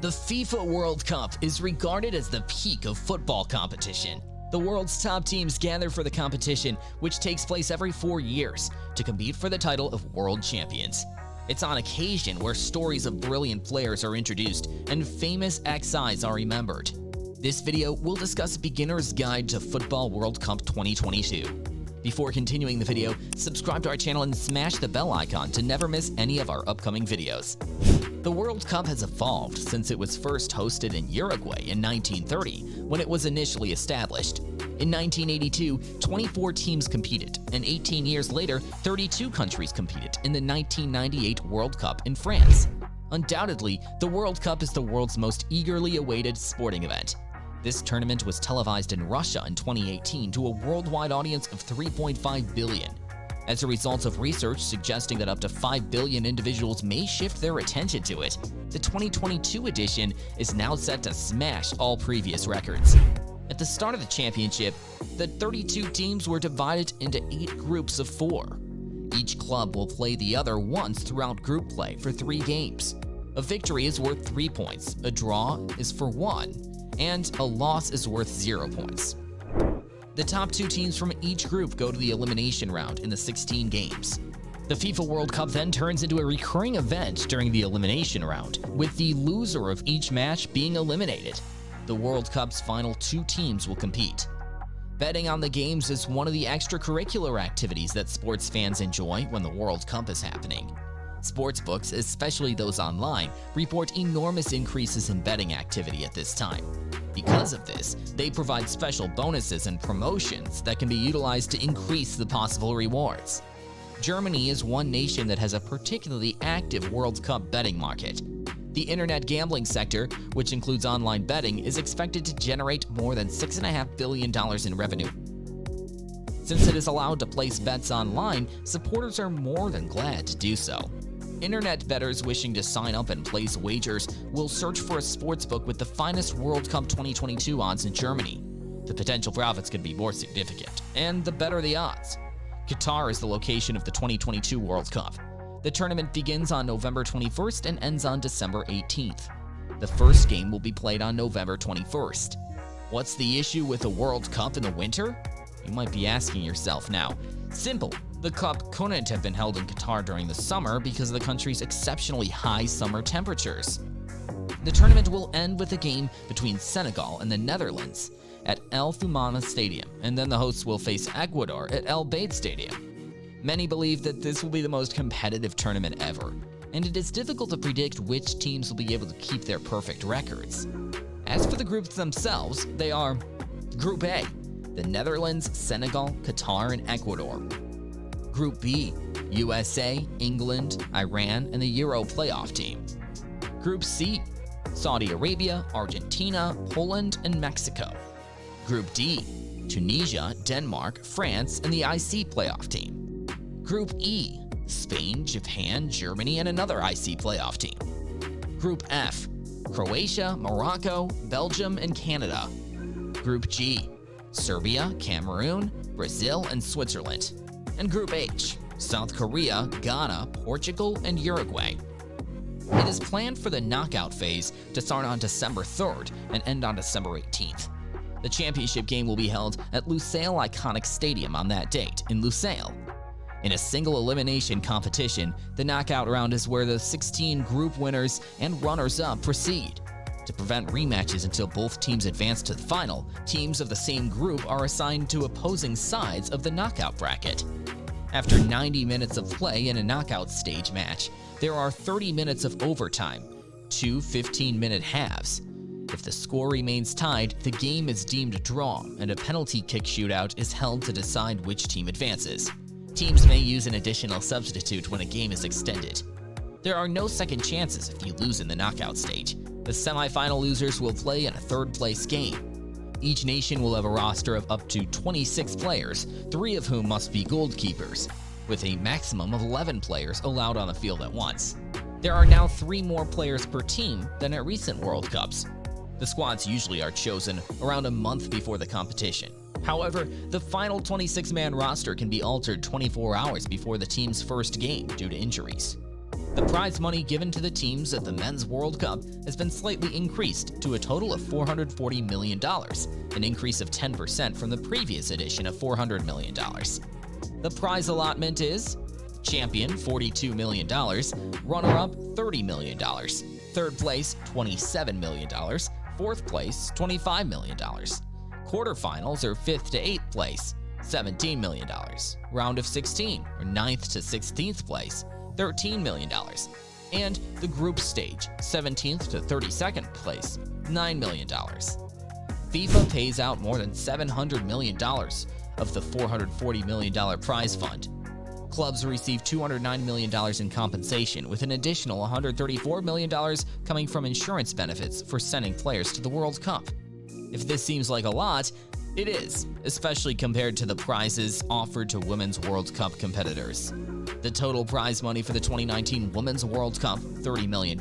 The FIFA World Cup is regarded as the peak of football competition. The world's top teams gather for the competition, which takes place every 4 years, to compete for the title of world champions. It's on occasion where stories of brilliant players are introduced and famous XIs are remembered. This video will discuss Beginner's Guide to Football World Cup 2022. Before continuing the video, subscribe to our channel and smash the bell icon to never miss any of our upcoming videos. The World Cup has evolved since it was first hosted in Uruguay in 1930, when it was initially established. In 1982, 24 teams competed, and 18 years later, 32 countries competed in the 1998 World Cup in France. Undoubtedly, the World Cup is the world's most eagerly awaited sporting event. This tournament was televised in Russia in 2018 to a worldwide audience of 3.5 billion. As a result of research suggesting that up to 5 billion individuals may shift their attention to it, the 2022 edition is now set to smash all previous records. At the start of the championship, the 32 teams were divided into 8 groups of 4. Each club will play the other once throughout group play for 3 games. A victory is worth 3 points, a draw is for 1, and a loss is worth 0 points. The top 2 teams from each group go to the elimination round in the 16 games. The FIFA World Cup then turns into a recurring event during the elimination round, with the loser of each match being eliminated. The World Cup's final 2 teams will compete. Betting on the games is one of the extracurricular activities that sports fans enjoy when the World Cup is happening. Sportsbooks, especially those online, report enormous increases in betting activity at this time. Because of this, they provide special bonuses and promotions that can be utilized to increase the possible rewards. Germany is one nation that has a particularly active World Cup betting market. The internet gambling sector, which includes online betting, is expected to generate more than $6.5 billion in revenue. Since it is allowed to place bets online, supporters are more than glad to do so. Internet bettors wishing to sign up and place wagers will search for a sportsbook with the finest World Cup 2022 odds in Germany. The potential profits could be more significant, and the better the odds. Qatar is the location of the 2022 World Cup. The tournament begins on November 21st and ends on December 18th. The first game will be played on November 21st. What's the issue with the World Cup in the winter? You might be asking yourself now. Simple. The Cup couldn't have been held in Qatar during the summer because of the country's exceptionally high summer temperatures. The tournament will end with a game between Senegal and the Netherlands at El Thumama Stadium, and then the hosts will face Ecuador at El Bayt Stadium. Many believe that this will be the most competitive tournament ever, and it is difficult to predict which teams will be able to keep their perfect records. As for the groups themselves, they are Group A, the Netherlands, Senegal, Qatar, and Ecuador. Group B, USA, England, Iran, and the Euro playoff team. Group C, Saudi Arabia, Argentina, Poland, and Mexico. Group D, Tunisia, Denmark, France, and the IC playoff team. Group E, Spain, Japan, Germany, and another IC playoff team. Group F, Croatia, Morocco, Belgium, and Canada. Group G, Serbia, Cameroon, Brazil, and Switzerland. And Group H, South Korea, Ghana, Portugal, and Uruguay. It is planned for the knockout phase to start on December 3rd and end on December 18th. The championship game will be held at Lusail Iconic Stadium on that date in Lusail. In a single elimination competition, the knockout round is where the 16 group winners and runners-up proceed. To prevent rematches until both teams advance to the final, teams of the same group are assigned to opposing sides of the knockout bracket. After 90 minutes of play in a knockout stage match, there are 30 minutes of overtime, 2 15-minute halves. If the score remains tied, the game is deemed a draw, and a penalty kick shootout is held to decide which team advances. Teams may use an additional substitute when a game is extended. There are no second chances if you lose in the knockout stage. The semi-final losers will play in a third-place game. Each nation will have a roster of up to 26 players, 3 of whom must be goalkeepers, with a maximum of 11 players allowed on the field at once. There are now 3 more players per team than at recent World Cups. The squads usually are chosen around a month before the competition. However, the final 26-man roster can be altered 24 hours before the team's first game due to injuries. The prize money given to the teams at the Men's World Cup has been slightly increased to a total of $440 million, an increase of 10% from the previous edition of $400 million. The prize allotment is champion $42 million, runner-up $30 million, third place $27 million, fourth place $25 million, quarterfinals or 5th to 8th place $17 million, round of 16 or 9th to 16th place $13 million, and the group stage 17th to 32nd place $9 million. FIFA pays out more than $700 million of the $440 million prize fund. Clubs receive $209 million in compensation, with an additional $134 million coming from insurance benefits for sending players to the World Cup. If this seems like a lot, it is, especially compared to the prizes offered to Women's World Cup competitors. The total prize money for the 2019 Women's World Cup, $30 million,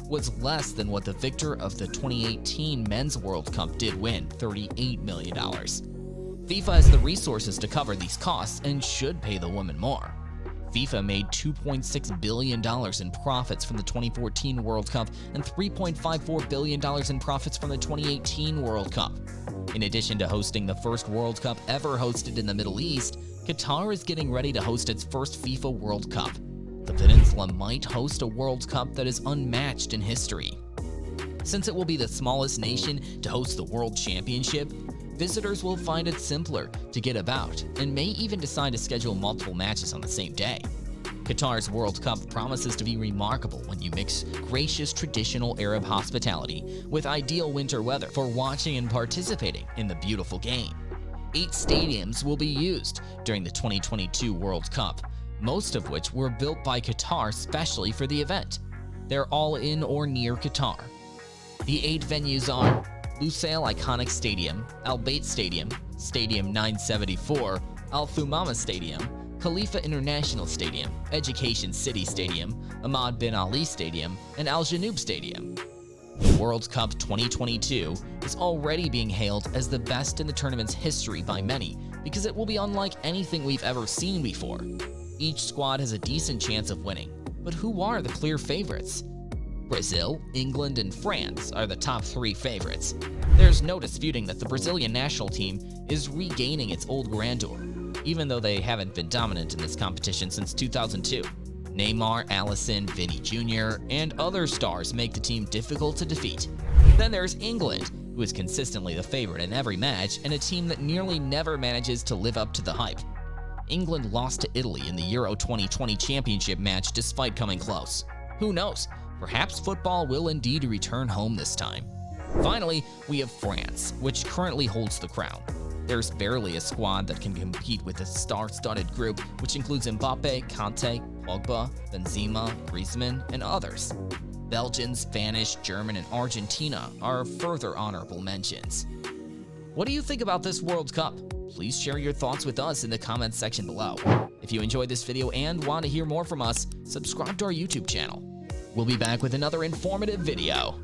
was less than what the victor of the 2018 Men's World Cup did win, $38 million. FIFA has the resources to cover these costs and should pay the women more. FIFA made $2.6 billion in profits from the 2014 World Cup and $3.54 billion in profits from the 2018 World Cup. In addition to hosting the first World Cup ever hosted in the Middle East, Qatar is getting ready to host its first FIFA World Cup. The peninsula might host a World Cup that is unmatched in history. Since it will be the smallest nation to host the World Championship, visitors will find it simpler to get about and may even decide to schedule multiple matches on the same day. Qatar's World Cup promises to be remarkable when you mix gracious traditional Arab hospitality with ideal winter weather for watching and participating in the beautiful game. 8 stadiums will be used during the 2022 World Cup, most of which were built by Qatar specially for the event. They're all in or near Qatar. The 8 venues are Lusail Iconic Stadium, Al Bayt Stadium, Stadium 974, Al Thumama Stadium, Khalifa International Stadium, Education City Stadium, Ahmad bin Ali Stadium, and Al Janoub Stadium. The World Cup 2022 is already being hailed as the best in the tournament's history by many because it will be unlike anything we've ever seen before. Each squad has a decent chance of winning, but who are the clear favorites? Brazil, England, and France are the top 3 favorites. There's no disputing that the Brazilian national team is regaining its old grandeur, even though they haven't been dominant in this competition since 2002. Neymar, Alisson, Vini Jr., and other stars make the team difficult to defeat. Then there's England, who is consistently the favorite in every match and a team that nearly never manages to live up to the hype. England lost to Italy in the Euro 2020 championship match despite coming close. Who knows? Perhaps football will indeed return home this time. Finally, we have France, which currently holds the crown. There's barely a squad that can compete with this star-studded group, which includes Mbappe, Kanté, Pogba, Benzema, Griezmann, and others. Belgian, Spanish, German, and Argentina are further honorable mentions. What do you think about this World Cup? Please share your thoughts with us in the comments section below. If you enjoyed this video and want to hear more from us, subscribe to our YouTube channel. We'll be back with another informative video.